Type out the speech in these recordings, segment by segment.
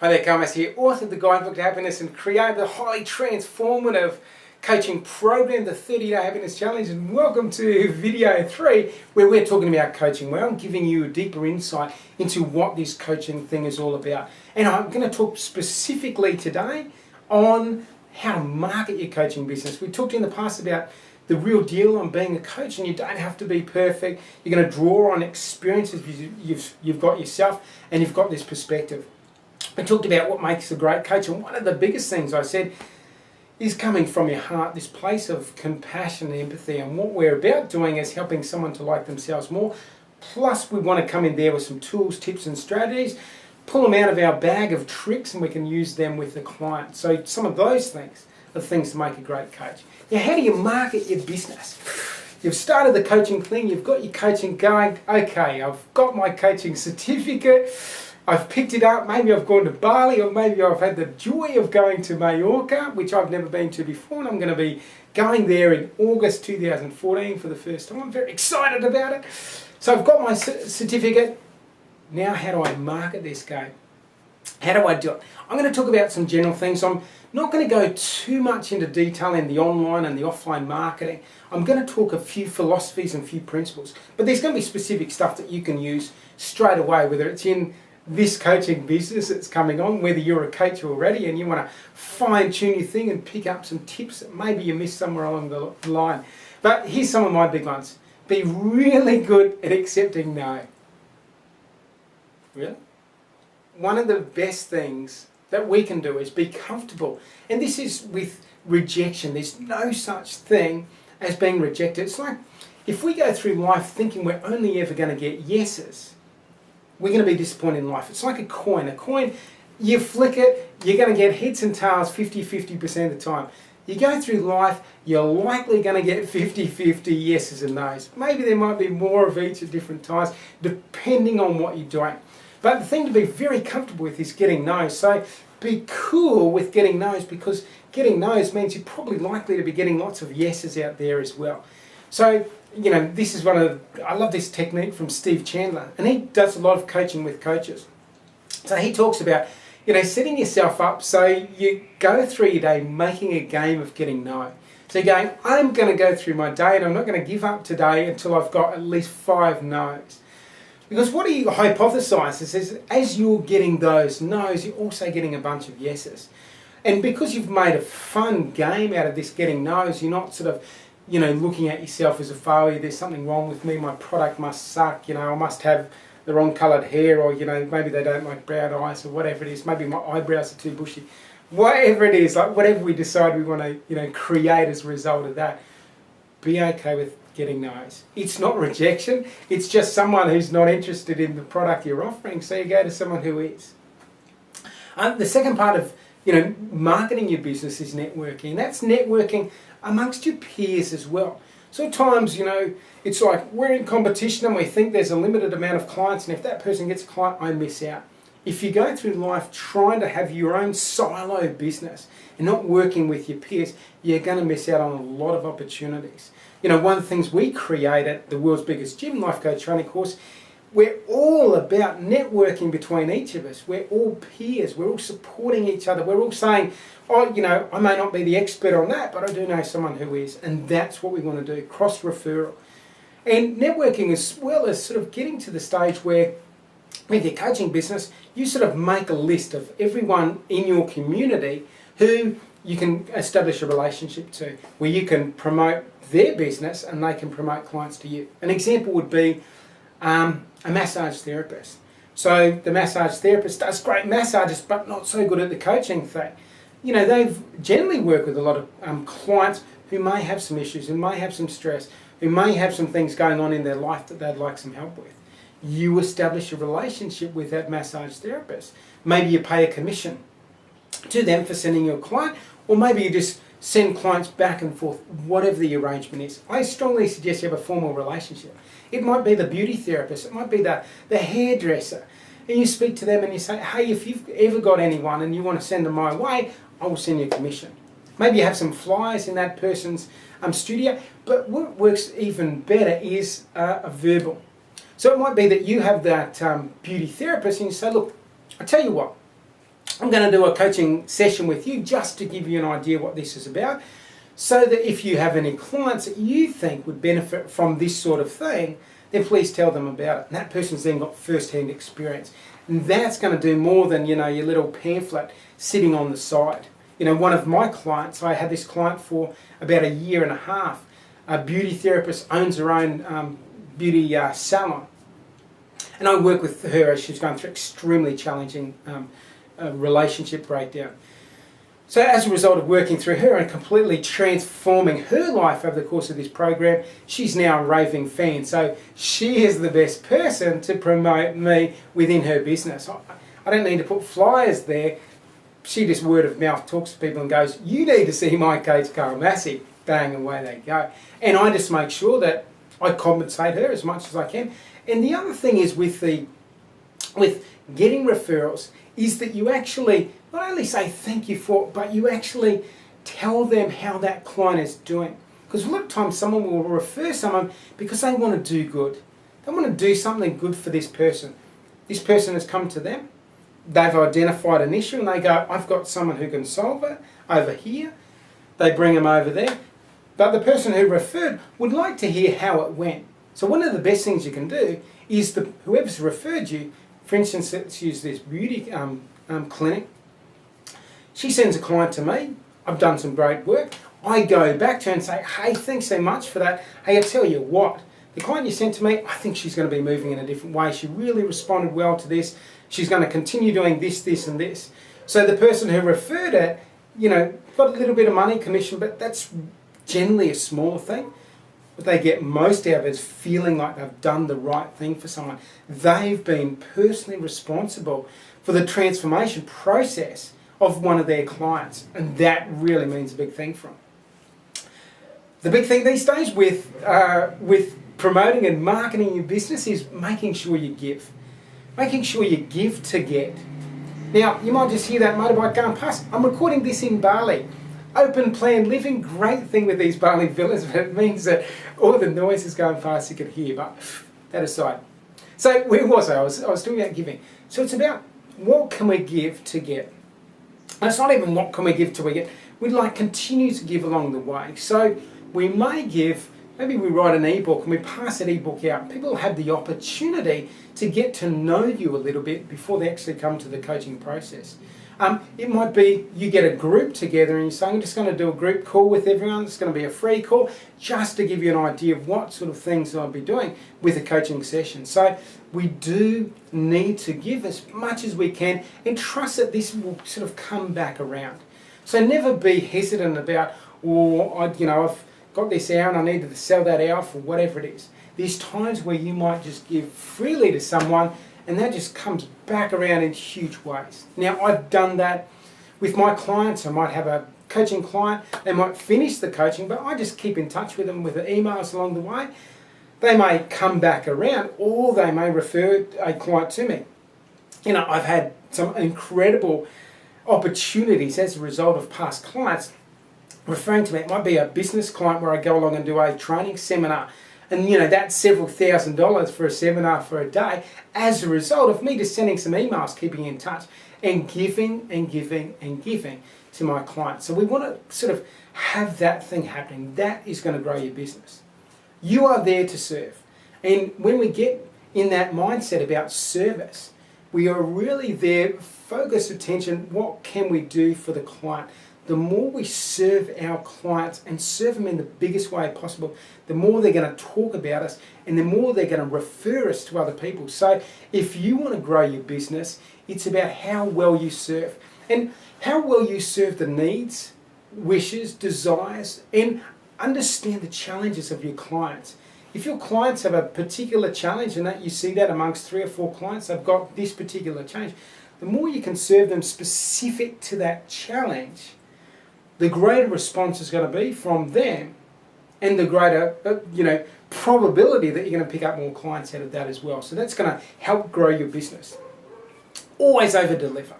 Hi there, Massy, author of the Guidebook to Happiness and creator of the highly transformative coaching program, the 30-Day Happiness Challenge, and welcome to video 3 where we're talking about coaching, where I'm giving you a deeper insight into what this coaching thing is all about. And I'm going to talk specifically today on how to market your coaching business. We talked in the past about the real deal on being a coach, and you don't have to be perfect. You're going to draw on experiences you've got yourself, and you've got this perspective. We talked about what makes a great coach, and one of the biggest things I said is coming from your heart, this place of compassion and empathy. And what we're about doing is helping someone to like themselves more. Plus, we want to come in there with some tools, tips and strategies, pull them out of our bag of tricks, and we can use them with the client. So some of those things are things to make a great coach. Now, how do you market your business? You've started the coaching thing, you've got your coaching going. Okay, I've got my coaching certificate. I've picked it up, maybe I've gone to Bali, or maybe I've had the joy of going to Mallorca, which I've never been to before, and I'm going to be going there in August 2014 for the first time. I'm very excited about it. So I've got my certificate. Now how do I market this game? How do I do it? I'm going to talk about some general things. I'm not going to go too much into detail in the online and the offline marketing. I'm going to talk a few philosophies and a few principles, but there's going to be specific stuff that you can use straight away, whether it's in this coaching business that's coming on, whether you're a coach already and you want to fine-tune your thing and pick up some tips that maybe you missed somewhere along the line. But here's some of my big ones. Be really good at accepting no. Really? One of the best things that we can do is be comfortable. And this is with rejection. There's no such thing as being rejected. It's like if we go through life thinking we're only ever going to get yeses, we're going to be disappointed in life. It's like a coin. A coin, you flick it, you're going to get heads and tails 50% of the time. You go through life, you're likely going to get 50-50 yeses and nos. Maybe there might be more of each at different times, depending on what you're doing. But the thing to be very comfortable with is getting no's. So be cool with getting no's, because getting no's means you're probably likely to be getting lots of yeses out there as well. So, you know, this is I love this technique from Steve Chandler, and he does a lot of coaching with coaches. So he talks about, you know, setting yourself up so you go through your day making a game of getting no. So you're going, I'm going to go through my day and I'm not going to give up today until I've got at least 5 no's. Because what he hypothesizes is as you're getting those no's, you're also getting a bunch of yeses. And because you've made a fun game out of this getting no's, you're not sort of, you know, looking at yourself as a failure. There's something wrong with me, my product must suck, you know, I must have the wrong coloured hair, or, you know, maybe they don't like brown eyes, or whatever it is, maybe my eyebrows are too bushy. Whatever it is, like whatever we decide we want to, you know, create as a result of that, be okay with getting no's. It's not rejection, it's just someone who's not interested in the product you're offering, so you go to someone who is. The second part of, you know, marketing your business is networking. And that's networking amongst your peers as well. So at times, you know, it's like we're in competition and we think there's a limited amount of clients, and if that person gets a client, I miss out. If you go through life trying to have your own silo business and not working with your peers, you're going to miss out on a lot of opportunities. You know, one of the things we create at the world's biggest gym, Life Coach Training Course, we're all about networking between each of us. We're all peers. We're all supporting each other. We're all saying, oh, you know, I may not be the expert on that, but I do know someone who is. And that's what we want to do, cross-referral. And networking as well as sort of getting to the stage where with your coaching business, you sort of make a list of everyone in your community who you can establish a relationship to, where you can promote their business and they can promote clients to you. An example would be a massage therapist. So the massage therapist does great massages, but not so good at the coaching thing. You know, they've generally worked with a lot of clients who may have some issues, who may have some stress, who may have some things going on in their life that they'd like some help with. You establish a relationship with that massage therapist. Maybe you pay a commission to them for sending your client, or maybe you just send clients back and forth, whatever the arrangement is. I strongly suggest you have a formal relationship. It might be the beauty therapist, it might be the hairdresser, and you speak to them and you say, hey, if you've ever got anyone and you want to send them my way, I will send you a commission. Maybe you have some flyers in that person's studio, but what works even better is a verbal. So it might be that you have that beauty therapist and you say, look, I tell you what, I'm going to do a coaching session with you just to give you an idea what this is about, so that if you have any clients that you think would benefit from this sort of thing, then please tell them about it. And that person's then got first-hand experience. And that's going to do more than, your little pamphlet sitting on the side. One of my clients, I had this client for about a year and a half, a beauty therapist, owns her own beauty salon. And I work with her as she's going through extremely challenging relationship breakdown. So as a result of working through her and completely transforming her life over the course of this program, she's now a raving fan. So she is the best person to promote me within her business. I don't need to put flyers there. She just word of mouth talks to people and goes, you need to see my coach Carl Massy. Bang, away they go. And I just make sure that I compensate her as much as I can. And the other thing is with getting referrals is that you actually not only say thank you for it, but you actually tell them how that client is doing. Because a lot of times someone will refer someone because they want to do good. They want to do something good for this person. This person has come to them. They've identified an issue and they go, I've got someone who can solve it over here. They bring them over there. But the person who referred would like to hear how it went. So one of the best things you can do is whoever's referred you, for instance, let's use this beauty clinic. She sends a client to me. I've done some great work. I go back to her and say, hey, thanks so much for that. Hey, I tell you what, the client you sent to me, I think she's going to be moving in a different way. She really responded well to this. She's going to continue doing this, this, and this. So the person who referred it, got a little bit of money, commission, but that's generally a small thing. What they get most out of it is feeling like they've done the right thing for someone. They've been personally responsible for the transformation process of one of their clients, and that really means a big thing for them. The big thing these days with promoting and marketing your business is making sure you give. Making sure you give to get. Now, you might just hear that motorbike going past. I'm recording this in Bali. Open plan living, great thing with these Bali villas, but it means that all the noise is going past you can hear, but that aside. So where was I? I was talking about giving. So it's about what can we give to get. And it's not even what can we give to get. We'd like continue to give along the way. So we may give, maybe we write an ebook and we pass that ebook out. People have the opportunity to get to know you a little bit before they actually come to the coaching process. It might be you get a group together and you say, I'm just going to do a group call with everyone. It's going to be a free call just to give you an idea of what sort of things I'll be doing with a coaching session. So we do need to give as much as we can and trust that this will sort of come back around. So never be hesitant about, I've got this hour and I needed to sell that hour for whatever it is. There's times where you might just give freely to someone and that just comes back around in huge ways. Now, I've done that with my clients. I might have a coaching client. They might finish the coaching, but I just keep in touch with them with emails along the way. They may come back around or they may refer a client to me. I've had some incredible opportunities as a result of past clients referring to me. It might be a business client where I go along and do a training seminar. And that's several $1,000s for a seminar for a day as a result of me just sending some emails, keeping in touch and giving and giving and giving to my clients. So we want to sort of have that thing happening. That is going to grow your business. You are there to serve. And when we get in that mindset about service, we are really there, focus attention, what can we do for the client? The more we serve our clients and serve them in the biggest way possible, the more they're going to talk about us and the more they're going to refer us to other people. So if you want to grow your business, it's about how well you serve and how well you serve the needs, wishes, desires, and understand the challenges of your clients. If your clients have a particular challenge and that you see that amongst 3 or 4 clients, they've got this particular challenge, the more you can serve them specific to that challenge, the greater response is going to be from them and the greater probability that you're going to pick up more clients out of that as well. So that's going to help grow your business. Always over-deliver.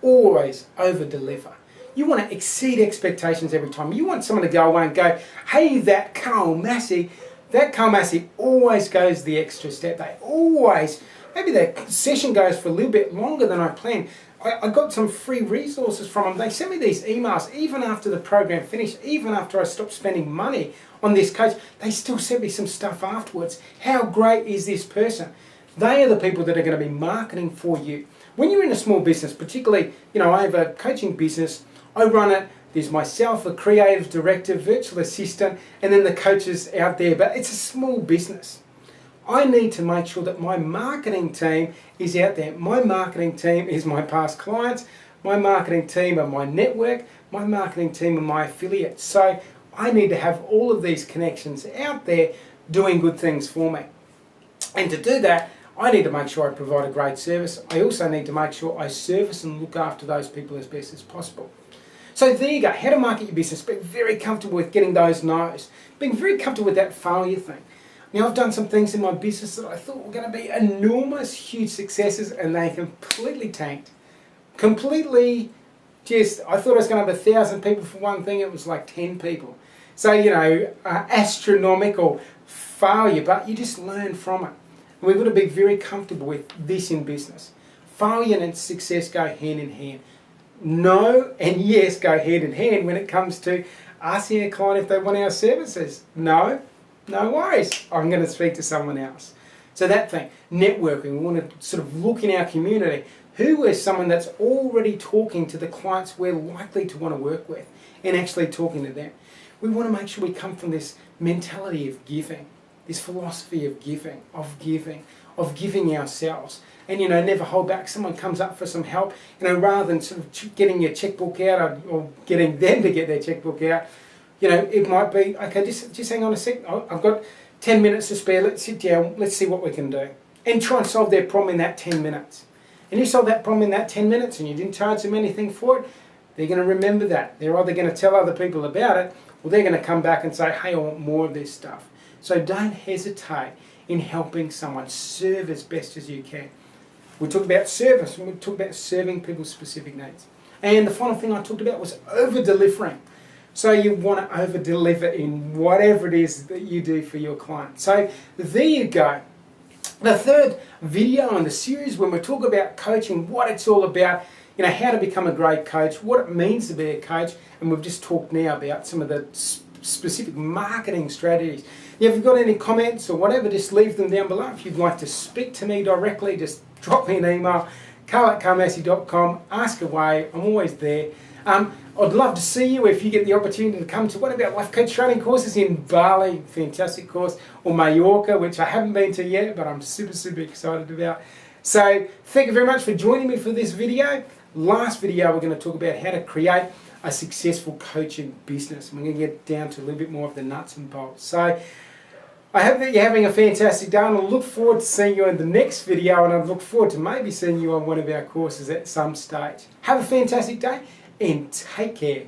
Always over-deliver. You want to exceed expectations every time. You want someone to go away and go, hey, that Carl Massy always goes the extra step. They always, maybe the session goes for a little bit longer than I planned. I got some free resources from them. They sent me these emails even after the program finished, even after I stopped spending money on this coach. They still sent me some stuff afterwards. How great is this person? They are the people that are going to be marketing for you. When you're in a small business, particularly, I have a coaching business, I run it. There's myself, a creative director, virtual assistant, and then the coaches out there. But it's a small business. I need to make sure that my marketing team is out there. My marketing team is my past clients. My marketing team are my network. My marketing team are my affiliates. So I need to have all of these connections out there doing good things for me. And to do that, I need to make sure I provide a great service. I also need to make sure I service and look after those people as best as possible. So there you go, how to market your business. Being very comfortable with getting those no's. Being very comfortable with that failure thing. Now, I've done some things in my business that I thought were going to be enormous, huge successes, and they completely tanked. Completely I thought I was going to have 1,000 people for one thing, it was like 10 people. So, astronomical failure, but you just learn from it. And we've got to be very comfortable with this in business. Failure and success go hand in hand. No and yes go hand in hand when it comes to asking a client if they want our services. No worries. I'm going to speak to someone else. So that thing, networking, we want to sort of look in our community. Who is someone that's already talking to the clients we're likely to want to work with and actually talking to them? We want to make sure we come from this mentality of giving, this philosophy of giving ourselves. And, never hold back. Someone comes up for some help, rather than sort of getting your checkbook out or getting them to get their checkbook out, it might be, okay, just hang on a sec. I've got 10 minutes to spare. Let's sit down. Let's see what we can do. And try and solve their problem in that 10 minutes. And you solve that problem in that 10 minutes and you didn't charge them anything for it, they're going to remember that. They're either going to tell other people about it or they're going to come back and say, hey, I want more of this stuff. So don't hesitate in helping someone. Serve as best as you can. We talked about service, and we talked about serving people's specific needs. And the final thing I talked about was over-delivering. So you want to over-deliver in whatever it is that you do for your client. So there you go. The third video in the series when we talk about coaching, what it's all about, how to become a great coach, what it means to be a coach, and we've just talked now about some of the specific marketing strategies. Now, if you've got any comments or whatever, just leave them down below. If you'd like to speak to me directly, just drop me an email, carl@carmassy.com, ask away, I'm always there. I'd love to see you if you get the opportunity to come to one of our life coach training courses in Bali, fantastic course, or Mallorca, which I haven't been to yet, but I'm super, super excited about. So thank you very much for joining me for this video. Last video, we're going to talk about how to create a successful coaching business. And we're going to get down to a little bit more of the nuts and bolts. So I hope that you're having a fantastic day, and I look forward to seeing you in the next video, and I look forward to maybe seeing you on one of our courses at some stage. Have a fantastic day and take care.